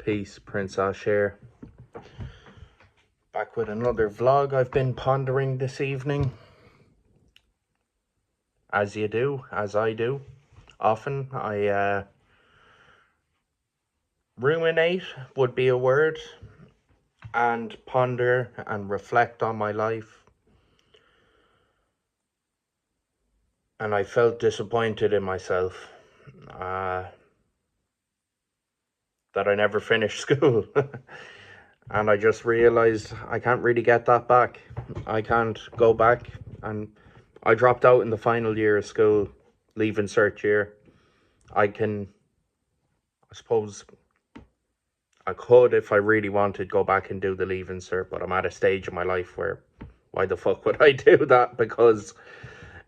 Peace, Prince Ash here. Back with another vlog I've been pondering this evening. As you do, as I do. Often I ruminate would be a word, and ponder and reflect on my life. And I felt disappointed in myself that I never finished school. And I just realized I can't really get that back. I can't go back. And I dropped out in the final year of school, leaving cert year. I suppose I could, if I really wanted, go back and do the leaving cert, but I'm at a stage in my life where why the fuck would I do that? Because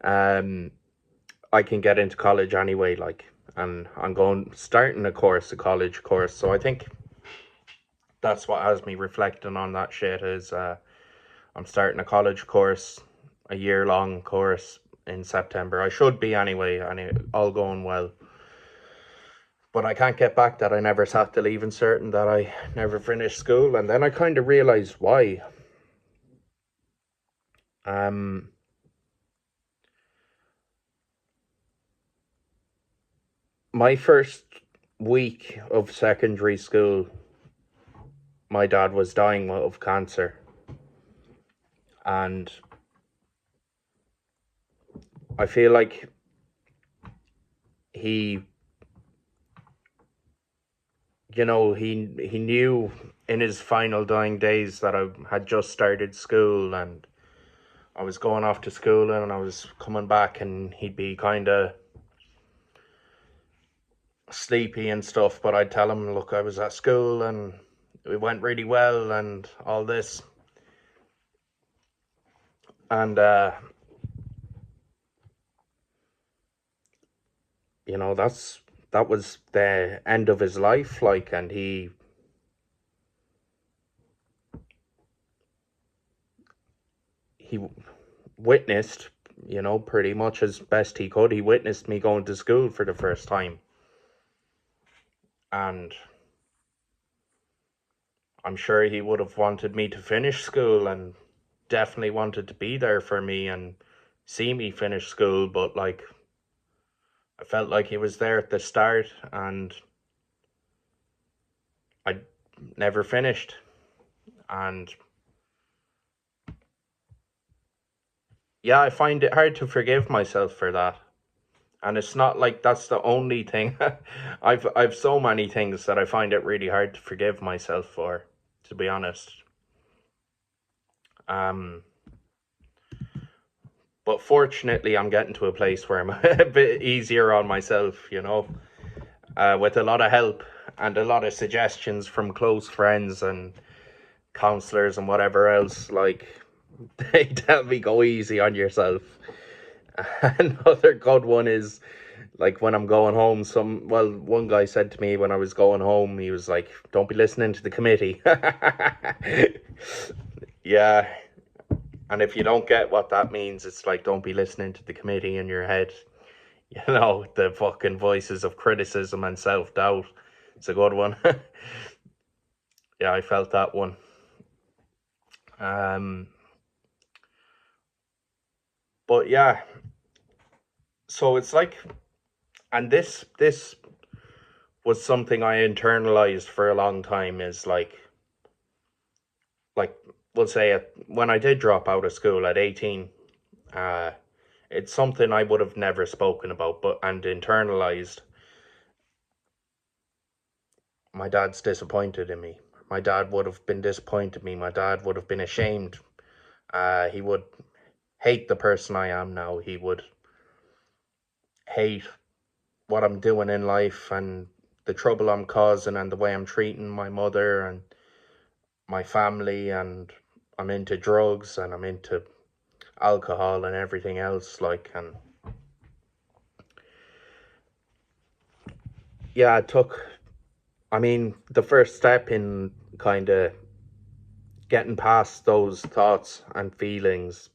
I can get into college anyway, and I'm starting a college course. So I think that's what has me reflecting on that shit is I'm starting a college course, a year-long course in September. I should be anyway, and all going well. But I can't get back that I never sat the leaving cert and that I never finished school. And then I kind of realised why. My first week of secondary school, my dad was dying of cancer. And I feel like he knew in his final dying days that I had just started school and I was going off to school and I was coming back, and he'd be kind of sleepy and stuff, but I'd tell him, look, I was at school and it went really well and all this. And that was the end of his life, and he witnessed, pretty much as best he could, he witnessed me going to school for the first time. And I'm sure he would have wanted me to finish school and definitely wanted to be there for me and see me finish school, but I felt like he was there at the start and I never finished. And yeah, I find it hard to forgive myself for that. And it's not like that's the only thing. I've so many things that I find it really hard to forgive myself for, to be honest. But fortunately, I'm getting to a place where I'm a bit easier on myself, with a lot of help and a lot of suggestions from close friends and counselors and whatever else. They tell me, go easy on yourself. Another good one is, when I'm going home, one guy said to me when I was going home, he was like, don't be listening to the committee. Yeah. And if you don't get what that means, it's like, don't be listening to the committee in your head. The fucking voices of criticism and self-doubt. It's a good one. Yeah, I felt that one. But yeah, so it's and this was something I internalized for a long time, is we'll say when I did drop out of school at 18, it's something I would have never spoken about, and internalized. My dad's disappointed in me. My dad would have been disappointed in me. My dad would have been ashamed. He would hate the person I am now. He would hate what I'm doing in life and the trouble I'm causing and the way I'm treating my mother and my family, and I'm into drugs and I'm into alcohol and everything else, and yeah, the first step in kind of getting past those thoughts and feelings,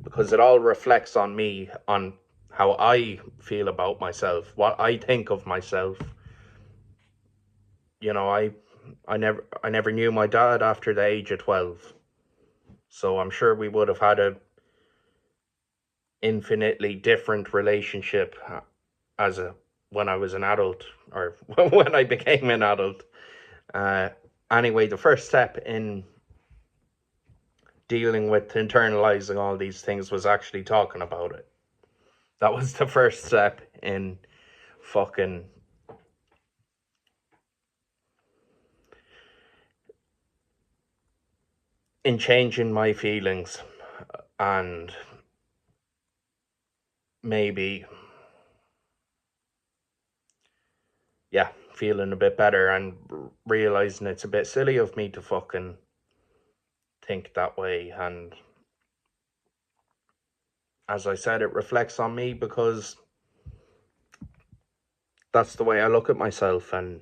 because it all reflects on me, on how I feel about myself, what I think of myself. I never knew my dad after the age of 12. So I'm sure we would have had a infinitely different relationship as a when I was an adult, or when I became an adult. Uh, anyway, the first step in dealing with internalizing all these things was actually talking about it. That was the first step in fucking in changing my feelings and maybe, yeah, feeling a bit better and realizing it's a bit silly of me to fucking think that way. And as I said, it reflects on me because that's the way I look at myself, and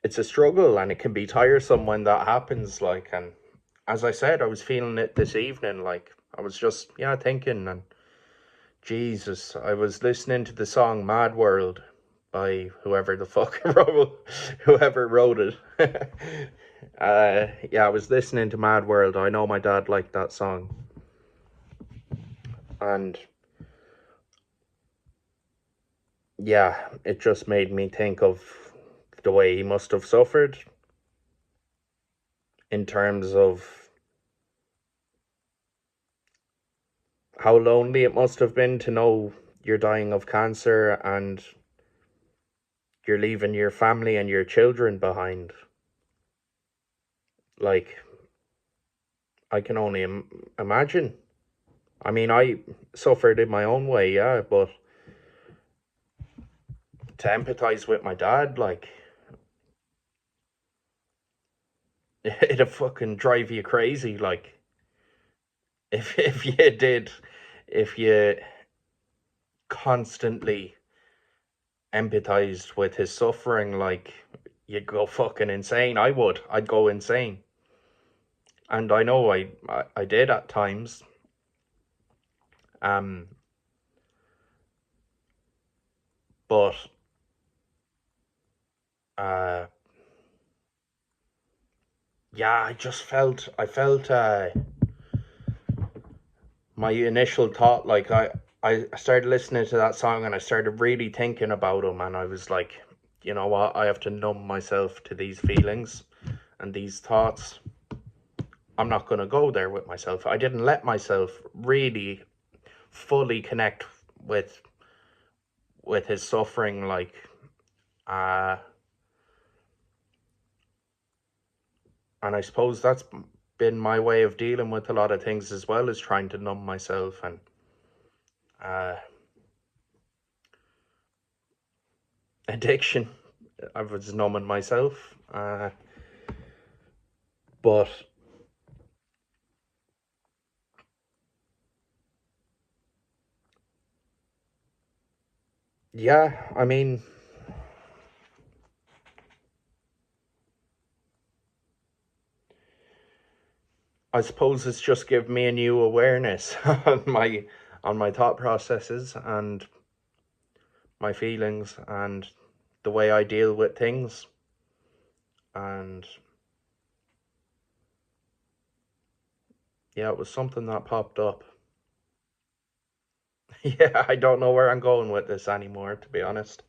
it's a struggle and it can be tiresome when that happens. Like, and as I said, I was feeling it this evening. Like, I was just, yeah, thinking, and Jesus, I was listening to the song Mad World by whoever the fuck whoever wrote it. Yeah, I was listening to Mad World. I know my dad liked that song. And yeah, it just made me think of the way he must have suffered in terms of how lonely it must have been to know you're dying of cancer and you're leaving your family and your children behind. Like, I can only imagine. I mean, I suffered in my own way, yeah, but to empathize with my dad, like, it'd fucking drive you crazy. Like, if you did, if you constantly empathized with his suffering, like, you'd go fucking insane. I'd go insane. And I know I did at times. Um, but uh, yeah, I felt my initial thought, like, I started listening to that song and I started really thinking about him, and I was like, you know what, I have to numb myself to these feelings and these thoughts. I'm not going to go there with myself. I didn't let myself really fully connect with his suffering, like, uh and I suppose that's been my way of dealing with a lot of things as well, is trying to numb myself. And uh addiction, I was numbing myself, but yeah, I mean, I suppose it's just given me a new awareness on my thought processes and my feelings and the way I deal with things. And yeah, it was something that popped up. Yeah, I don't know where I'm going with this anymore, to be honest.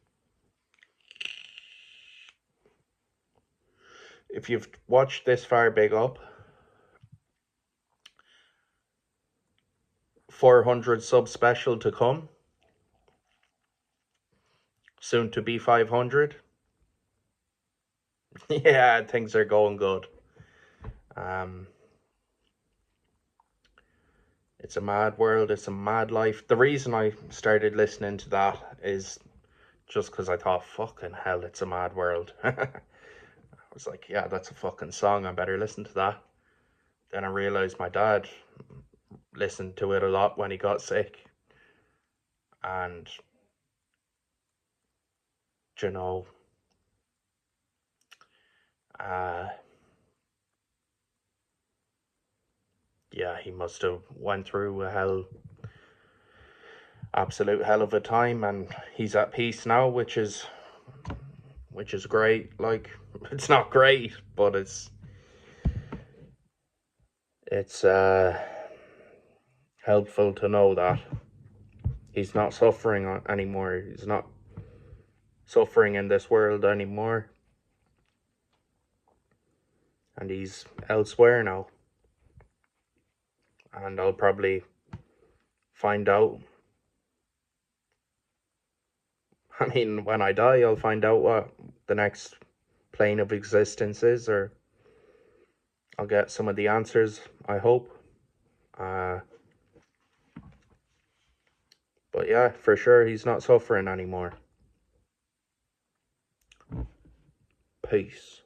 If you've watched this far, big up. 400 sub special to come. Soon to be 500. Yeah, things are going good. Um, it's a mad world. It's a mad life. The reason I started listening to that is just because I thought, fucking hell, it's a mad world. I was like, yeah, that's a fucking song. I better listen to that. Then I realized my dad listened to it a lot when he got sick. And, you know, uh, yeah, he must have went through a absolute hell of a time, and he's at peace now, which is which is great. Like, it's not great, but it's helpful to know that he's not suffering anymore. He's not suffering in this world anymore, and he's elsewhere now. And I'll probably find out. I mean, when I die, I'll find out what the next plane of existence is, or I'll get some of the answers, I hope. But yeah, for sure, he's not suffering anymore. Peace.